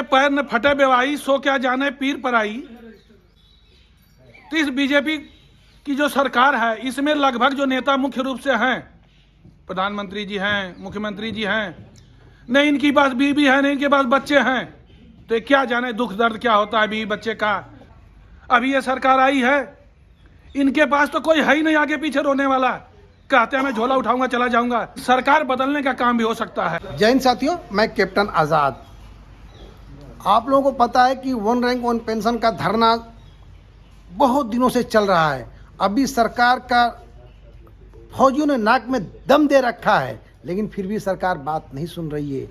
पैर न फटे बेवाई सो क्या जाने पीर पर आई। तो इस बीजेपी की जो सरकार है इसमें लगभग जो नेता मुख्य रूप से हैं, प्रधानमंत्री जी हैं, मुख्यमंत्री जी हैं, न इनकी पास बीवी है न इनके पास बच्चे हैं। तो ये क्या जाने दुख दर्द क्या होता है बीवी बच्चे का। अभी ये सरकार आई है, इनके पास तो कोई है ही नहीं आगे पीछे रोने वाला। कहते हैं मैं झोला उठाऊंगा चला जाऊंगा। सरकार बदलने का काम भी हो सकता है। जय हिंद साथियों, मैं कैप्टन आज़ाद। आप लोगों को पता है कि वन रैंक वन पेंशन का धरना बहुत दिनों से चल रहा है। अभी सरकार का फौजियों ने नाक में दम दे रखा है, लेकिन फिर भी सरकार बात नहीं सुन रही है।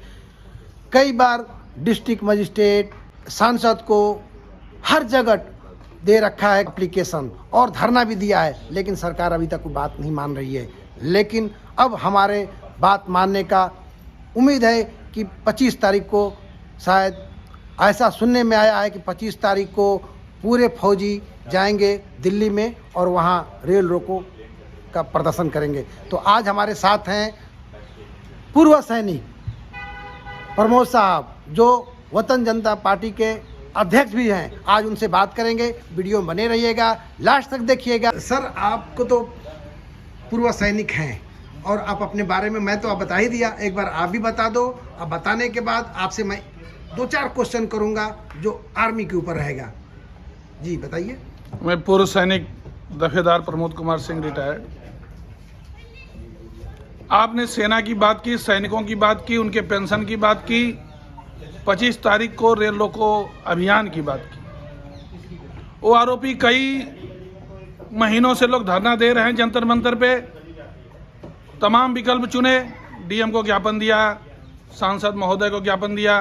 कई बार डिस्ट्रिक्ट मजिस्ट्रेट, सांसद को हर जगह दे रखा है एप्लीकेशन और धरना भी दिया है, लेकिन सरकार अभी तक कोई बात नहीं मान रही है। लेकिन अब हमारे बात मानने का उम्मीद है कि 25 तारीख को शायद ऐसा सुनने में आया है कि 25 तारीख को पूरे फौजी जाएंगे दिल्ली में और वहाँ रेल रोको का प्रदर्शन करेंगे। तो आज हमारे साथ हैं पूर्व सैनिक प्रमोद साहब, जो वतन जनता पार्टी के अध्यक्ष भी हैं। आज उनसे बात करेंगे। वीडियो में बने रहिएगा, लास्ट तक देखिएगा। सर, आपको तो पूर्व सैनिक हैं और आप अपने बारे में, मैं तो आप बता ही दिया, एक बार आप भी बता दो। अब बताने के बाद आपसे मैं 2-4 क्वेश्चन करूंगा जो आर्मी के ऊपर रहेगा। जी बताइए। मैं पूर्व सैनिक दफेदार प्रमोद कुमार सिंह, रिटायर्ड। आपने सेना की बात की, सैनिकों की बात की, उनके पेंशन की बात की, 25 तारीख को रेल रोको अभियान की बात की। वो आरोपी कई महीनों से लोग धरना दे रहे हैं जंतर मंतर पे। तमाम विकल्प चुने, डीएम को ज्ञापन दिया, सांसद महोदय को ज्ञापन दिया,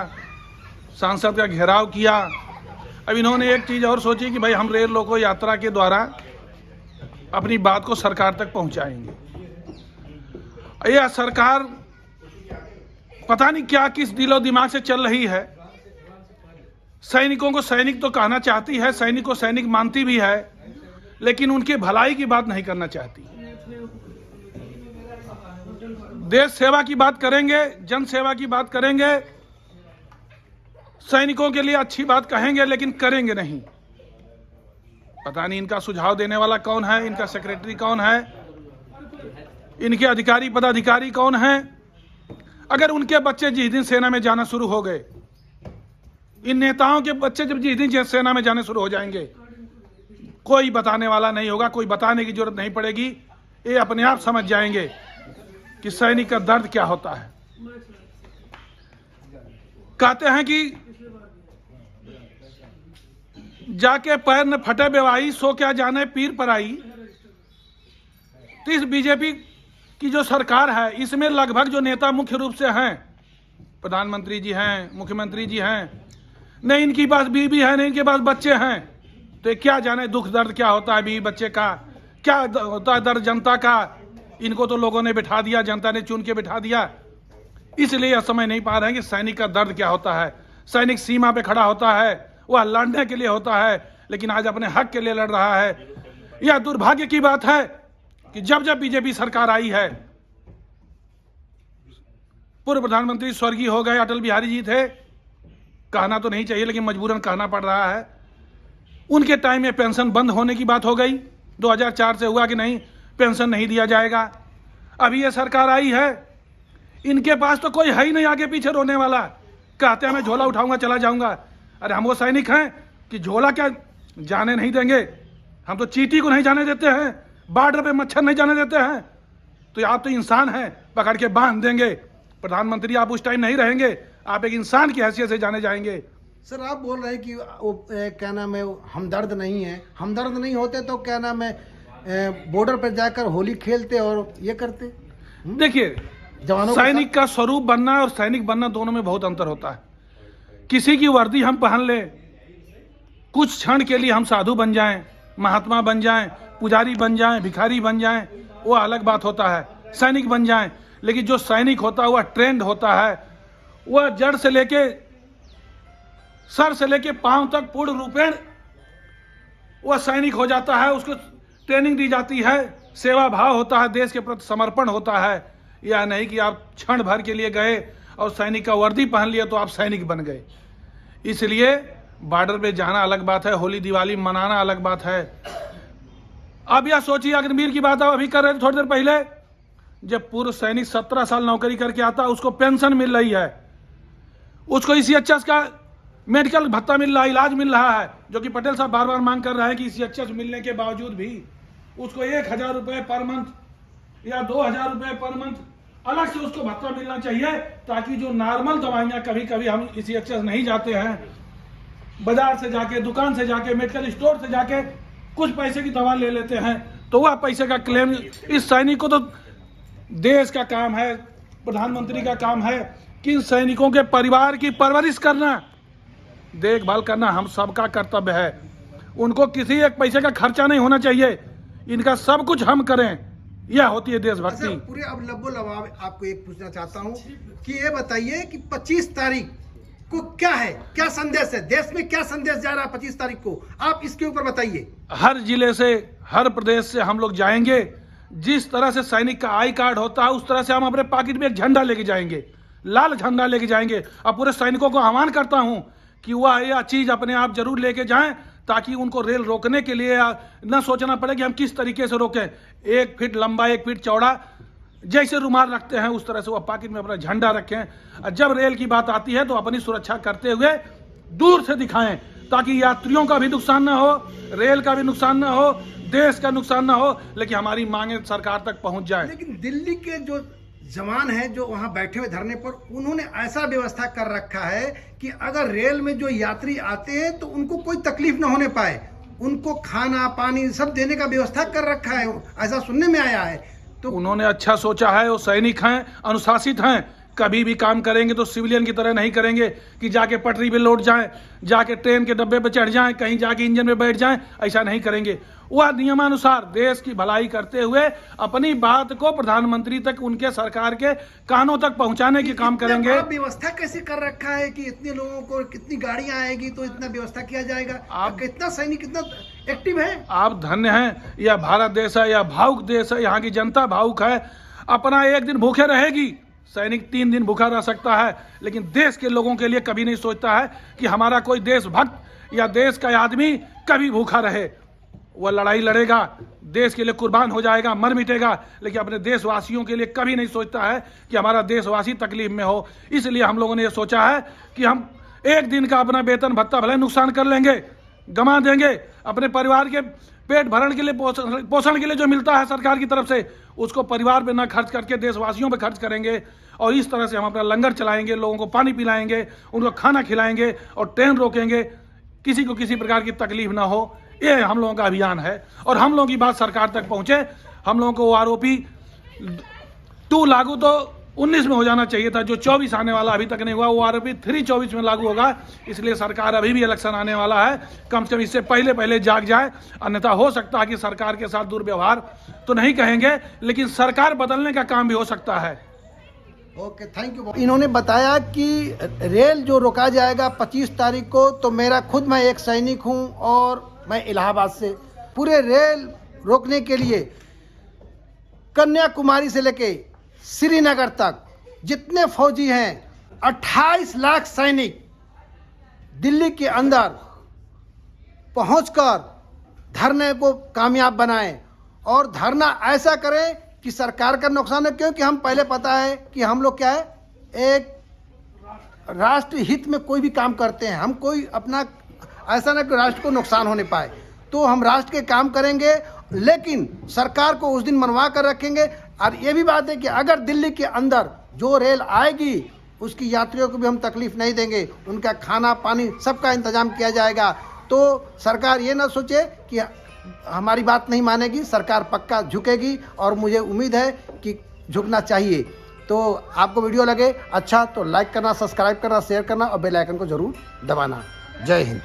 सांसद का घेराव किया। अब इन्होंने एक चीज़ और सोची कि भाई हम रेल रोको यात्रा के द्वारा अपनी बात को सरकार तक पहुंचाएंगे। यह सरकार पता नहीं क्या किस दिलो दिमाग से चल रही है। सैनिकों को सैनिक तो कहना चाहती है, सैनिक को सैनिक मानती भी है, लेकिन उनकी भलाई की बात नहीं करना चाहती। देश सेवा की बात करेंगे, जन सेवा की बात करेंगे, सैनिकों के लिए अच्छी बात कहेंगे, लेकिन करेंगे नहीं। पता नहीं इनका सुझाव देने वाला कौन है, इनका सेक्रेटरी कौन है, इनके अधिकारी पदाधिकारी कौन है। अगर उनके बच्चे जिस दिन सेना में जाना शुरू हो गए, इन नेताओं के बच्चे जब जिस दिन सेना में जाने शुरू हो जाएंगे, कोई बताने वाला नहीं होगा, कोई बताने की जरूरत नहीं पड़ेगी। ये अपने आप समझ जाएंगे कि सैनिक का दर्द क्या होता है। कहते हैं कि जाके पैर न फटे बेवाई सो क्या जाने पीर पर आई। तो इस बीजेपी की जो सरकार है इसमें लगभग जो नेता मुख्य रूप से हैं, प्रधानमंत्री जी हैं, मुख्यमंत्री जी हैं, न इनकी पास बीवी है न इनके पास बच्चे हैं। तो क्या जाने दुख दर्द क्या होता है बीवी बच्चे का, क्या होता है दर्द जनता का। इनको तो लोगों ने बिठा दिया, जनता ने चुन के बिठा दिया, इसलिए यह समझ नहीं पा रहे हैं कि सैनिक का दर्द क्या होता है। सैनिक सीमा पे खड़ा होता है, वह लड़ने के लिए होता है, लेकिन आज अपने हक के लिए लड़ रहा है। यह दुर्भाग्य की बात है कि जब जब बीजेपी सरकार आई है, पूर्व प्रधानमंत्री स्वर्गीय हो गए अटल बिहारी जी थे, कहना तो नहीं चाहिए लेकिन मजबूरन कहना पड़ रहा है। उनके टाइम में पेंशन बंद होने की बात हो गई, 2004 से हुआ कि नहीं पेंशन नहीं दिया जाएगा। अभी ये सरकार आई है, इनके पास तो कोई है ही नहीं आगे पीछे रोने वाला। कहते हैं मैं झोला उठाऊंगा चला जाऊंगा। अरे हम वो सैनिक हैं कि झोला क्या जाने नहीं देंगे, हम तो चींटी को नहीं जाने देते हैं, बॉर्डर पे मच्छर नहीं जाने देते हैं। तो आप तो इंसान हैं, पकड़ के बांध देंगे। प्रधानमंत्री आप उस टाइम नहीं रहेंगे, आप एक इंसान की हैसियत से जाने जाएंगे। सर, आप बोल रहे हैं कि वो क्या नाम है, हमदर्द नहीं है। हमदर्द नहीं होते तो क्या नाम है, बॉर्डर पर जाकर होली खेलते और ये करते। देखिए, सैनिक का स्वरूप बनना और सैनिक बनना दोनों में बहुत अंतर होता है। किसी की वर्दी हम पहन ले, कुछ क्षण के लिए हम साधु बन जाएं, महात्मा बन जाएं, पुजारी बन जाएं, भिखारी बन जाएं, वो अलग बात होता है। सैनिक बन जाएं, लेकिन जो सैनिक होता है वह ट्रेंड होता है, वह जड़ से लेके सर से लेके पांव तक पूर्ण रूपेण वह सैनिक हो जाता है। उसको ट्रेनिंग दी जाती है, सेवा भाव होता है, देश के प्रति समर्पण होता है। यह नहीं कि आप क्षण भर के लिए गए और सैनिक का वर्दी पहन लिया तो आप सैनिक बन गए। इसलिए बॉर्डर पे जाना अलग बात है, होली दिवाली मनाना अलग बात है। अब यह सोचिए, अग्निवीर की बात अभी कर रहे थे थोड़ी देर पहले, जब पूर्व सैनिक 17 साल नौकरी करके आता है उसको पेंशन मिल रही है, उसको ECHS का मेडिकल भत्ता मिल रहा है, इलाज मिल रहा है, जो कि पटेल साहब बार बार मांग कर रहे हैं कि ECHS मिलने के बावजूद भी उसको 1000 रुपये पर मंथ या 2000 रुपये पर मंथ अलग से उसको भत्ता मिलना चाहिए, ताकि जो नॉर्मल दवाइयाँ, कभी कभी हम ECHS नहीं जाते हैं, बाजार से जाके, दुकान से जाके, मेडिकल स्टोर से जाके कुछ पैसे की दवा ले लेते हैं, तो वह पैसे का क्लेम इस सैनिक को, तो देश का काम है, प्रधानमंत्री का काम है कि इन सैनिकों के परिवार की परवरिश करना, देखभाल करना हम सबका कर्तव्य है। उनको किसी एक पैसे का खर्चा नहीं होना चाहिए, इनका सब कुछ हम करें, यह होती है देशभक्ति। पूरे अब लबो लबाब आपको एक पूछना चाहता हूँ कि ये बताइए कि 25 तारीख को क्या है, क्या संदेश है, देश में क्या संदेश जा रहा है 25 तारीख को, आप इसके ऊपर बताइए। हर जिले से, हर प्रदेश से हम लोग जाएंगे, जिस तरह से सैनिक का आई कार्ड होता है उस तरह से हम अपने पॉकेट में एक झंडा लेके जाएंगे, लाल झंडा लेके जाएंगे। अब पूरे सैनिकों को आह्वान करता हूं कि वह यह चीज अपने आप जरूर लेके जाएं, ताकि उनको रेल रोकने के लिए न सोचना पड़े कि हम किस तरीके से रोकें। 1 फीट लंबा 1 फीट चौड़ा जैसे रुमाल रखते हैं उस तरह से वह पॉकेट में अपना झंडा रखें, और जब रेल की बात आती है तो अपनी सुरक्षा करते हुए दूर से दिखाएं, ताकि यात्रियों का भी नुकसान न हो, रेल का भी नुकसान न हो, देश का नुकसान न हो, लेकिन हमारी मांगे सरकार तक पहुंच जाए। लेकिन दिल्ली के जो जवान हैं जो वहां बैठे हुए धरने पर, उन्होंने ऐसा व्यवस्था कर रखा है कि अगर रेल में जो यात्री आते हैं तो उनको कोई तकलीफ न होने पाए, उनको खाना पानी सब देने का व्यवस्था कर रखा है, ऐसा सुनने में आया है। तो उन्होंने अच्छा सोचा है, वो सैनिक हैं, अनुशासित हैं, कभी भी काम करेंगे तो सिविलियन की तरह नहीं करेंगे कि जाके पटरी पे लौट जाएं, जाके ट्रेन के डब्बे पे चढ़ जाएं, कहीं जाके इंजन में बैठ जाएं, ऐसा नहीं करेंगे। वह नियमानुसार देश की भलाई करते हुए अपनी बात को प्रधानमंत्री तक, उनके सरकार के कानों तक पहुंचाने की काम करेंगे। व्यवस्था कैसे कर रखा है कि इतने लोगों को, कितनी गाड़ियां आएगी तो इतना व्यवस्था किया जाएगा, आप कितना सैनिक कितना एक्टिव है। आप धन्य हैं, यह भारत देश है, यह भावुक देश है, यहाँ की जनता भावुक है। अपना एक दिन भूखे रहेगी, सैनिक 3 दिन भूखा रह सकता है, लेकिन देश के लोगों के लिए कभी नहीं सोचता है कि हमारा कोई देशभक्त या देश का आदमी कभी भूखा रहे। वह लड़ाई लड़ेगा, देश के लिए कुर्बान हो जाएगा, मर मिटेगा, लेकिन अपने देशवासियों के लिए कभी नहीं सोचता है कि हमारा देशवासी तकलीफ में हो। इसलिए हम लोगों ने ये सोचा है कि हम एक दिन का अपना वेतन भत्ता भले नुकसान कर लेंगे, गंवा देंगे, अपने परिवार के पेट भरण के लिए, पोषण के लिए जो मिलता है सरकार की तरफ से, उसको परिवार पे ना खर्च करके देशवासियों पे खर्च करेंगे, और इस तरह से हम अपना लंगर चलाएंगे, लोगों को पानी पिलाएंगे, उनको खाना खिलाएंगे और ट्रेन रोकेंगे, किसी को किसी प्रकार की तकलीफ ना हो। ये हम लोगों का अभियान है, और हम लोगों की बात सरकार तक पहुंचे। हम लोगों को आरोपी 2 लागू तो 19 में हो जाना चाहिए था, जो 24 आने वाला अभी तक नहीं हुआ, वो आरोपी 3 24 में लागू होगा। इसलिए सरकार, अभी भी इलेक्शन आने वाला है, कम से कम इससे पहले पहले जाग जाए, अन्यथा हो सकता है कि सरकार के साथ दुर्व्यवहार तो नहीं कहेंगे, लेकिन सरकार बदलने का काम भी हो सकता है। Okay, thank you. इन्होंने बताया कि रेल जो रोका जाएगा 25 तारीख को, तो मेरा खुद, मैं एक सैनिक हूं और मैं इलाहाबाद से, पूरे रेल रोकने के लिए कन्याकुमारी से लेके श्रीनगर तक जितने फौजी हैं, 28 लाख सैनिक दिल्ली के अंदर पहुंचकर धरने को कामयाब बनाएं, और धरना ऐसा करें कि सरकार का नुकसान है, क्योंकि हम पहले पता है कि हम लोग क्या है, एक राष्ट्र हित में कोई भी काम करते हैं, हम कोई अपना ऐसा ना कि राष्ट्र को नुकसान होने पाए, तो हम राष्ट्र के काम करेंगे, लेकिन सरकार को उस दिन मनवा कर रखेंगे। और ये भी बात है कि अगर दिल्ली के अंदर जो रेल आएगी उसकी यात्रियों को भी हम तकलीफ नहीं देंगे, उनका खाना पानी सबका इंतजाम किया जाएगा। तो सरकार ये ना सोचे कि हमारी बात नहीं मानेगी, सरकार पक्का झुकेगी, और मुझे उम्मीद है कि झुकना चाहिए। तो आपको वीडियो लगे अच्छा तो लाइक करना, सब्सक्राइब करना, शेयर करना और बेल आइकन को जरूर दबाना। जय हिंद।